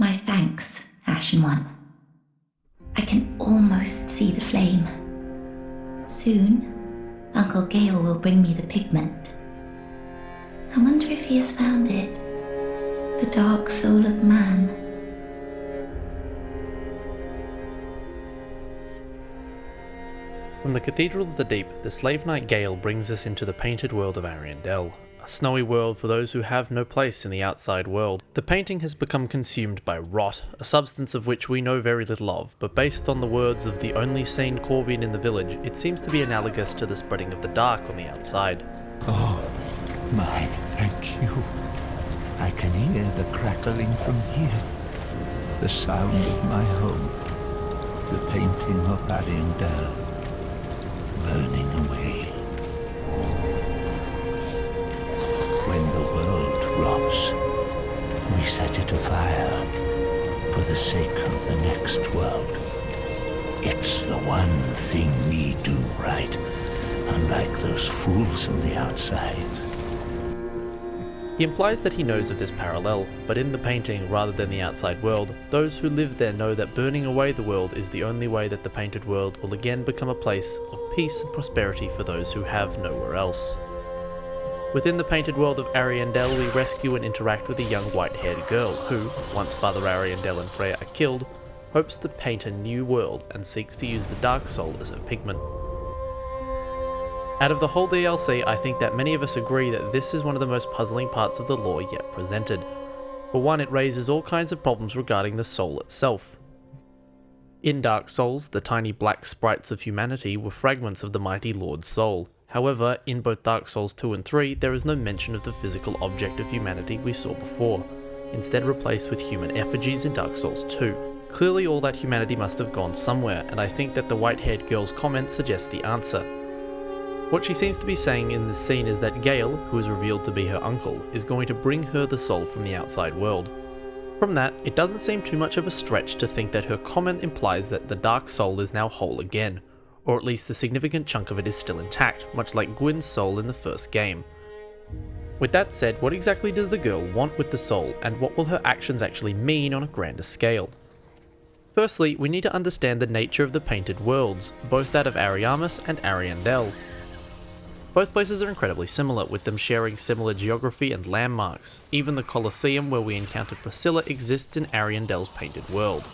My thanks, Ashen One. I can almost see the flame. Soon, Uncle Gale will bring me the pigment. I wonder if he has found it. The dark soul of man. From the Cathedral of the Deep, the Slave Knight Gale brings us into the painted world of Ariandel, a snowy world for those who have no place in the outside world. The painting has become consumed by rot, a substance of which we know very little of, but based on the words of the only sane Corvian in the village, it seems to be analogous to the spreading of the dark on the outside. Oh, my thank you. I can hear the crackling from here, the sound of my home, the painting of Ariandel burning away. When the world rots, we set it afire for the sake of the next world. It's the one thing we do right, unlike those fools on the outside. He implies that he knows of this parallel, but in the painting rather than the outside world, those who live there know that burning away the world is the only way that the painted world will again become a place of peace and prosperity for those who have nowhere else. Within the painted world of Ariandel, we rescue and interact with a young white-haired girl who, once Father Ariandel and Freya are killed, hopes to paint a new world and seeks to use the dark soul as her pigment. Out of the whole DLC, I think that many of us agree that this is one of the most puzzling parts of the lore yet presented. For one, it raises all kinds of problems regarding the soul itself. In Dark Souls, the tiny black sprites of humanity were fragments of the mighty Lord's soul. However, in both Dark Souls 2 and 3, there is no mention of the physical object of humanity we saw before, instead replaced with human effigies in Dark Souls 2. Clearly all that humanity must have gone somewhere, and I think that the white-haired girl's comment suggests the answer. What she seems to be saying in this scene is that Gale, who is revealed to be her uncle, is going to bring her the soul from the outside world. From that, it doesn't seem too much of a stretch to think that her comment implies that the dark soul is now whole again, or at least a significant chunk of it is still intact, much like Gwyn's soul in the first game. With that said, what exactly does the girl want with the soul, and what will her actions actually mean on a grander scale? Firstly, we need to understand the nature of the painted worlds, both that of Ariamis and Ariandel. Both places are incredibly similar, with them sharing similar geography and landmarks. Even the Colosseum where we encountered Priscilla exists in Ariandel's painted world.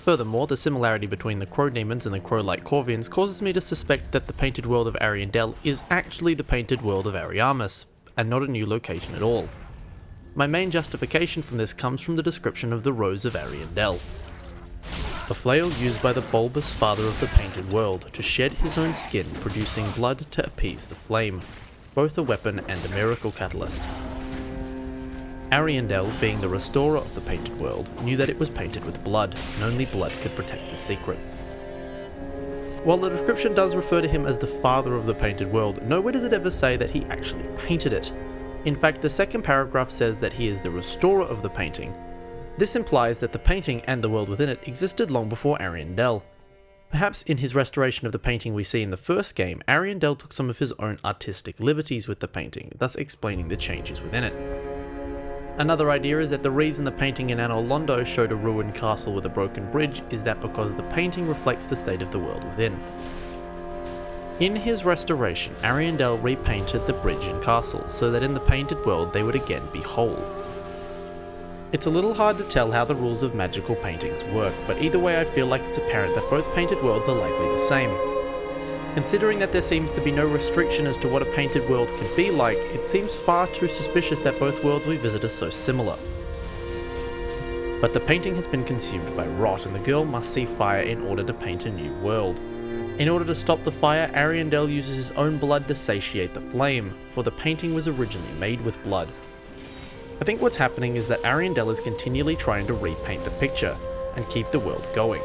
Furthermore, the similarity between the Crow Demons and the Crow-like Corvians causes me to suspect that the painted world of Ariandel is actually the painted world of Ariamis, and not a new location at all. My main justification from this comes from the description of the Rose of Ariandel. A flail used by the bulbous father of the painted world to shed his own skin, producing blood to appease the flame, both a weapon and a miracle catalyst. Ariandel, being the restorer of the painted world, knew that it was painted with blood, and only blood could protect the secret. While the description does refer to him as the father of the painted world, nowhere does it ever say that he actually painted it. In fact, the second paragraph says that he is the restorer of the painting. This implies that the painting and the world within it existed long before Ariandel. Perhaps in his restoration of the painting we see in the first game, Ariandel took some of his own artistic liberties with the painting, thus explaining the changes within it. Another idea is that the reason the painting in Anor Londo showed a ruined castle with a broken bridge is that because the painting reflects the state of the world within. In his restoration, Ariandel repainted the bridge and castle so that in the painted world they would again be whole. It's a little hard to tell how the rules of magical paintings work, but either way I feel like it's apparent that both painted worlds are likely the same. Considering that there seems to be no restriction as to what a painted world can be like, it seems far too suspicious that both worlds we visit are so similar. But the painting has been consumed by rot, and the girl must see fire in order to paint a new world. In order to stop the fire, Ariandel uses his own blood to satiate the flame, for the painting was originally made with blood. I think what's happening is that Ariandel is continually trying to repaint the picture, and keep the world going.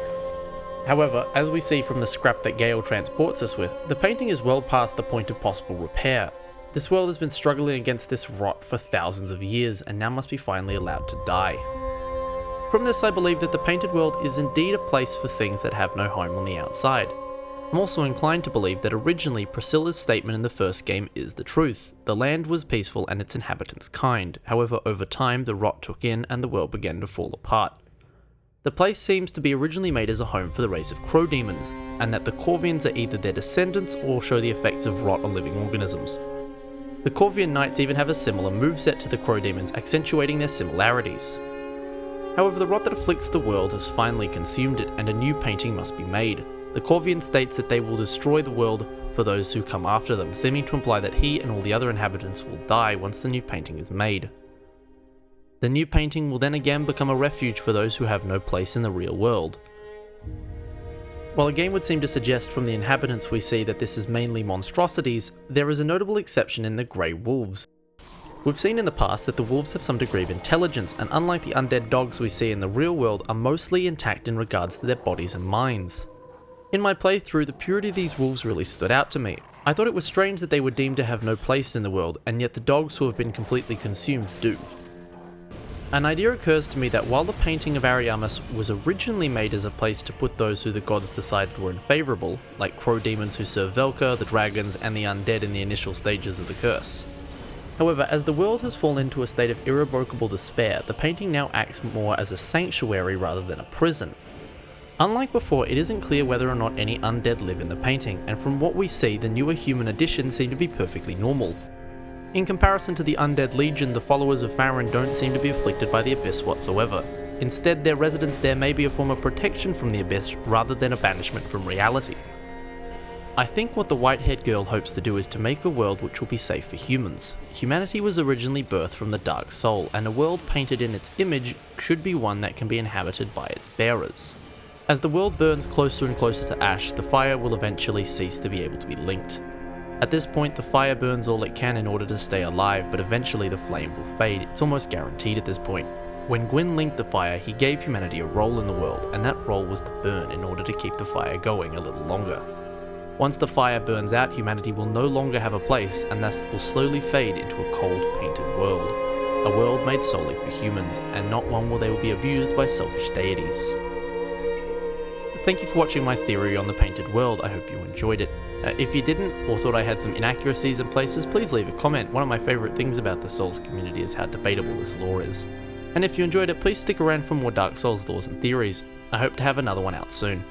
However, as we see from the scrap that Gale transports us with, the painting is well past the point of possible repair. This world has been struggling against this rot for thousands of years, and now must be finally allowed to die. From this I believe that the painted world is indeed a place for things that have no home on the outside. I'm also inclined to believe that originally Priscilla's statement in the first game is the truth. The land was peaceful and its inhabitants kind, however over time the rot took in and the world began to fall apart. The place seems to be originally made as a home for the race of crow demons, and that the Corvians are either their descendants or show the effects of rot on living organisms. The Corvian Knights even have a similar moveset to the crow demons, accentuating their similarities. However, the rot that afflicts the world has finally consumed it, and a new painting must be made. The Corvian states that they will destroy the world for those who come after them, seeming to imply that he and all the other inhabitants will die once the new painting is made. The new painting will then again become a refuge for those who have no place in the real world. While a game would seem to suggest from the inhabitants we see that this is mainly monstrosities, there is a notable exception in the Grey Wolves. We've seen in the past that the wolves have some degree of intelligence, and unlike the undead dogs we see in the real world, are mostly intact in regards to their bodies and minds. In my playthrough, the purity of these wolves really stood out to me. I thought it was strange that they were deemed to have no place in the world, and yet the dogs who have been completely consumed do. An idea occurs to me that while the painting of Ariamus was originally made as a place to put those who the gods decided were unfavourable, like crow demons who serve Velka, the dragons, and the undead in the initial stages of the curse. However, as the world has fallen into a state of irrevocable despair, the painting now acts more as a sanctuary rather than a prison. Unlike before, it isn't clear whether or not any undead live in the painting, and from what we see, the newer human additions seem to be perfectly normal. In comparison to the Undead Legion, the followers of Farron don't seem to be afflicted by the Abyss whatsoever. Instead, their residence there may be a form of protection from the Abyss rather than a banishment from reality. I think what the white-haired girl hopes to do is to make a world which will be safe for humans. Humanity was originally birthed from the Dark Soul, and a world painted in its image should be one that can be inhabited by its bearers. As the world burns closer and closer to ash, the fire will eventually cease to be able to be linked. At this point, the fire burns all it can in order to stay alive, but eventually the flame will fade. It's almost guaranteed at this point. When Gwyn linked the fire, he gave humanity a role in the world, and that role was to burn in order to keep the fire going a little longer. Once the fire burns out, humanity will no longer have a place, and thus will slowly fade into a cold, painted world. A world made solely for humans, and not one where they will be abused by selfish deities. Thank you for watching my theory on the painted world. I hope you enjoyed it. If you didn't, or thought I had some inaccuracies in places, please leave a comment. One of my favourite things about the Souls community is how debatable this lore is. And if you enjoyed it, please stick around for more Dark Souls lores and theories. I hope to have another one out soon.